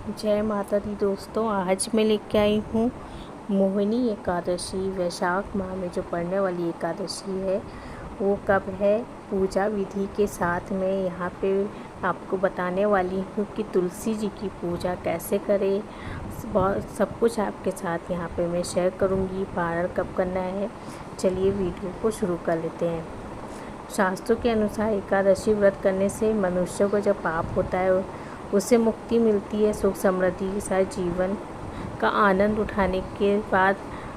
जय माता दी दोस्तों। आज मैं लेके आई हूँ मोहिनी एकादशी। वैशाख माह में जो पड़ने वाली एकादशी है वो कब है, पूजा विधि के साथ में यहाँ पे आपको बताने वाली हूँ कि तुलसी जी की पूजा कैसे करें। सब कुछ आपके साथ यहाँ पे मैं शेयर करूँगी। पारण कब करना है, चलिए वीडियो को शुरू कर लेते हैं। शास्त्रों के अनुसार एकादशी व्रत करने से मनुष्य को जब पाप होता है उससे मुक्ति मिलती है। सुख समृद्धि के साथ जीवन का आनंद उठाने के बाद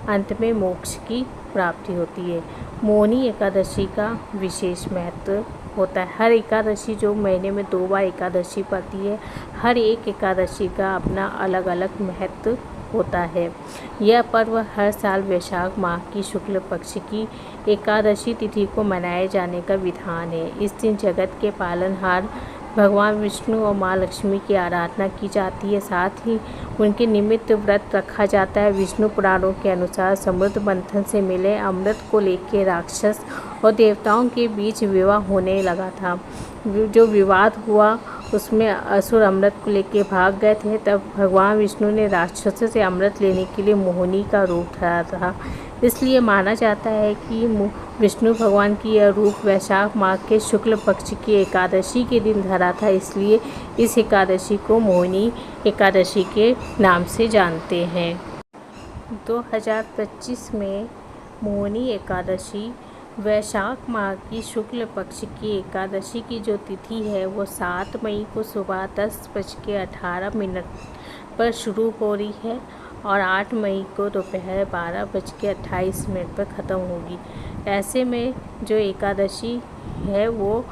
अंत में मोक्ष की प्राप्ति होती है। मोहिनी एकादशी का विशेष महत्व होता है। हर एकादशी जो महीने में 2 बार एकादशी पड़ती है, हर एक एकादशी का अपना अलग अलग महत्व होता है। यह पर्व हर साल वैशाख माह की शुक्ल पक्ष की एकादशी तिथि को मनाए जाने का विधान है। इस दिन जगत के पालनहार भगवान विष्णु और माँ लक्ष्मी की आराधना की जाती है। साथ ही उनके निमित्त व्रत रखा जाता है। विष्णु पुराणों के अनुसार समुद्र मंथन से मिले अमृत को लेकर राक्षस और देवताओं के बीच विवाद होने लगा था। जो विवाद हुआ उसमें असुर अमृत को लेकर भाग गए थे। तब भगवान विष्णु ने राक्षसों से अमृत लेने के लिए मोहिनी का रूप धरा था। इसलिए माना जाता है कि विष्णु भगवान की यह रूप वैशाख माह के शुक्ल पक्ष की एकादशी के दिन धरा था। इसलिए इस एकादशी को मोहिनी एकादशी के नाम से जानते हैं। 2025 में मोहिनी एकादशी वैशाख माह की शुक्ल पक्ष की एकादशी की जो तिथि है वो 7 मई को सुबह 10:18 पर शुरू हो रही है और 8 मई को दोपहर 12:28 पर ख़त्म होगी। ऐसे में जो एकादशी है वो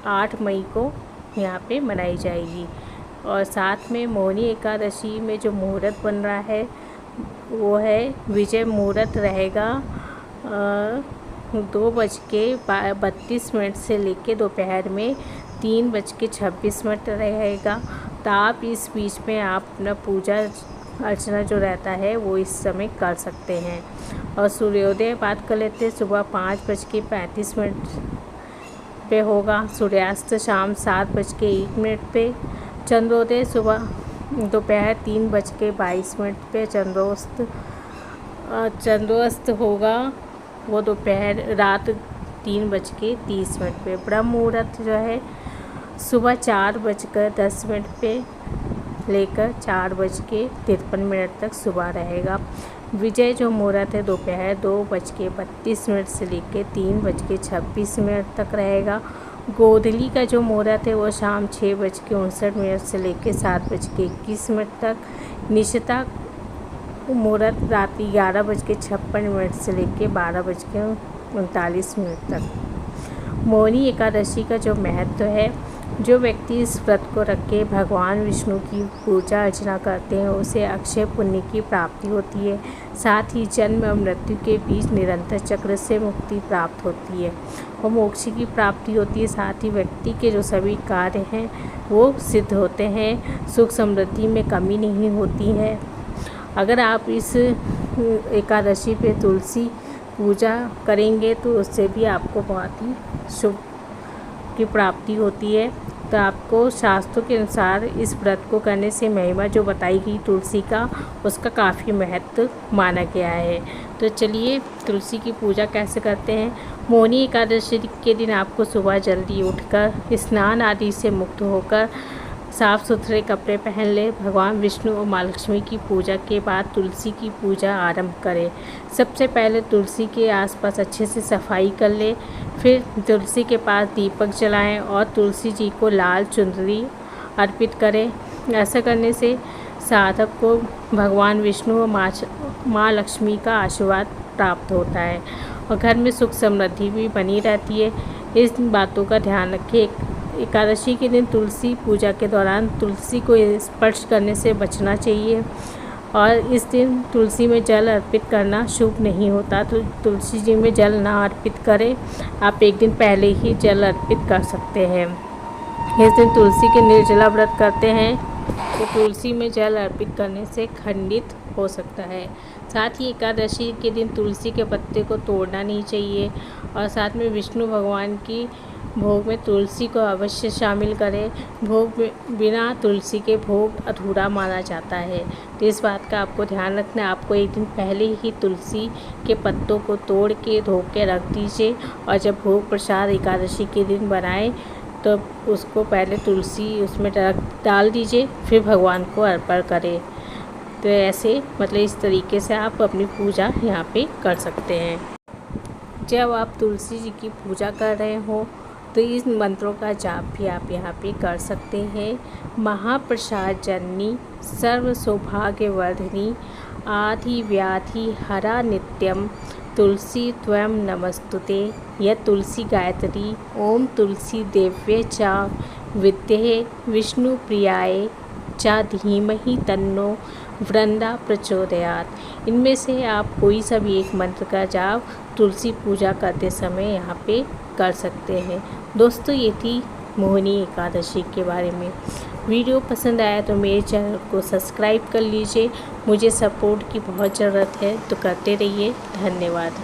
8 मई को यहाँ पे मनाई जाएगी। और साथ में मोहिनी एकादशी में जो मुहूर्त बन रहा है वो है विजय मुहूर्त रहेगा 2:32 से लेके दोपहर में 3:26 रहेगा। तो आप इस बीच में आप अपना पूजा अर्चना जो रहता है वो इस समय कर सकते हैं। और सूर्योदय बात कर लेते हैं, सुबह 5:35 पे होगा। सूर्यास्त शाम 7:01 पे। चंद्रोदय सुबह दोपहर 3:22 पे। चंद्रोस्त होगा वो दोपहर रात 3:30 पे। ब्रह्म मुहूर्त जो है सुबह 4:10 पे लेकर 4:53 तक सुबह रहेगा। विजय जो मुहूर्त है दोपहर 2:32 से लेकर 3:26 तक रहेगा। गोधूली का जो मुहूर्त है वो शाम 6:59 से लेकर 7:21 तक। निशिता मुहूर्त रात 11:56 से लेकर 12:39 तक। मोहिनी एकादशी का जो महत्व है, जो व्यक्ति इस व्रत को रख के भगवान विष्णु की पूजा अर्चना करते हैं उसे अक्षय पुण्य की प्राप्ति होती है। साथ ही जन्म और मृत्यु के बीच निरंतर चक्र से मुक्ति प्राप्त होती है और मोक्ष की प्राप्ति होती है। साथ ही व्यक्ति के जो सभी कार्य हैं वो सिद्ध होते हैं। सुख समृद्धि में कमी नहीं होती है। अगर आप इस एकादशी पे तुलसी पूजा करेंगे तो उससे भी आपको बहुत ही शुभ की प्राप्ति होती है। तो आपको शास्त्रों के अनुसार इस व्रत को करने से महिमा जो बताई गई तुलसी का, उसका काफ़ी महत्व माना गया है। तो चलिए तुलसी की पूजा कैसे करते हैं। मोहिनी एकादशी के दिन आपको सुबह जल्दी उठकर स्नान आदि से मुक्त होकर साफ़ सुथरे कपड़े पहन ले। भगवान विष्णु और माँ लक्ष्मी की पूजा के बाद तुलसी की पूजा आरंभ करें। सबसे पहले तुलसी के आसपास अच्छे से सफाई कर ले। फिर तुलसी के पास दीपक जलाएं और तुलसी जी को लाल चुनरी अर्पित करें। ऐसा करने से साधक को भगवान विष्णु और माँ लक्ष्मी का आशीर्वाद प्राप्त होता है और घर में सुख समृद्धि भी बनी रहती है। इस बातों का ध्यान रखें। एकादशी के दिन तुलसी पूजा के दौरान तुलसी को स्पर्श करने से बचना चाहिए और इस दिन तुलसी में जल अर्पित करना शुभ नहीं होता। तो तुलसी जी में जल ना अर्पित करें। आप एक दिन पहले ही जल अर्पित कर सकते हैं। इस दिन तुलसी के निर्जला व्रत करते हैं तो तुलसी में जल अर्पित करने से खंडित हो सकता है। साथ ही एकादशी के दिन तुलसी के पत्ते को तोड़ना नहीं चाहिए और साथ में विष्णु भगवान की भोग में तुलसी को अवश्य शामिल करें। भोग बिना तुलसी के भोग अधूरा माना जाता है, तो इस बात का आपको ध्यान रखना है। आपको एक दिन पहले ही तुलसी के पत्तों को तोड़ के धो के रख दीजिए, और जब भोग प्रसाद एकादशी के दिन बनाएं तो उसको पहले तुलसी उसमें डाल दीजिए, फिर भगवान को अर्पण करें। तो ऐसे मतलब इस तरीके से आप अपनी पूजा यहाँ पे कर सकते हैं। जब आप तुलसी जी की पूजा कर रहे हो तो इन मंत्रों का जाप भी आप यहाँ पे कर सकते हैं। महाप्रसाद जननी सर्व सौभाग्यवर्धिनी आदि व्याधि हरा नित्यम तुलसी त्वं नमस्तुते। यह तुलसी गायत्री ओम तुलसी देव्ये चा विद्ये विष्णु प्रियाय चा धीमहि तन्नो वृंदा प्रचोदयात्। इनमें से आप कोई सा भी एक मंत्र का जाप तुलसी पूजा करते समय यहाँ पे कर सकते हैं। दोस्तों, ये थी मोहिनी एकादशी के बारे में। वीडियो पसंद आया तो मेरे चैनल को सब्सक्राइब कर लीजिए। मुझे सपोर्ट की बहुत ज़रूरत है, तो करते रहिए। धन्यवाद।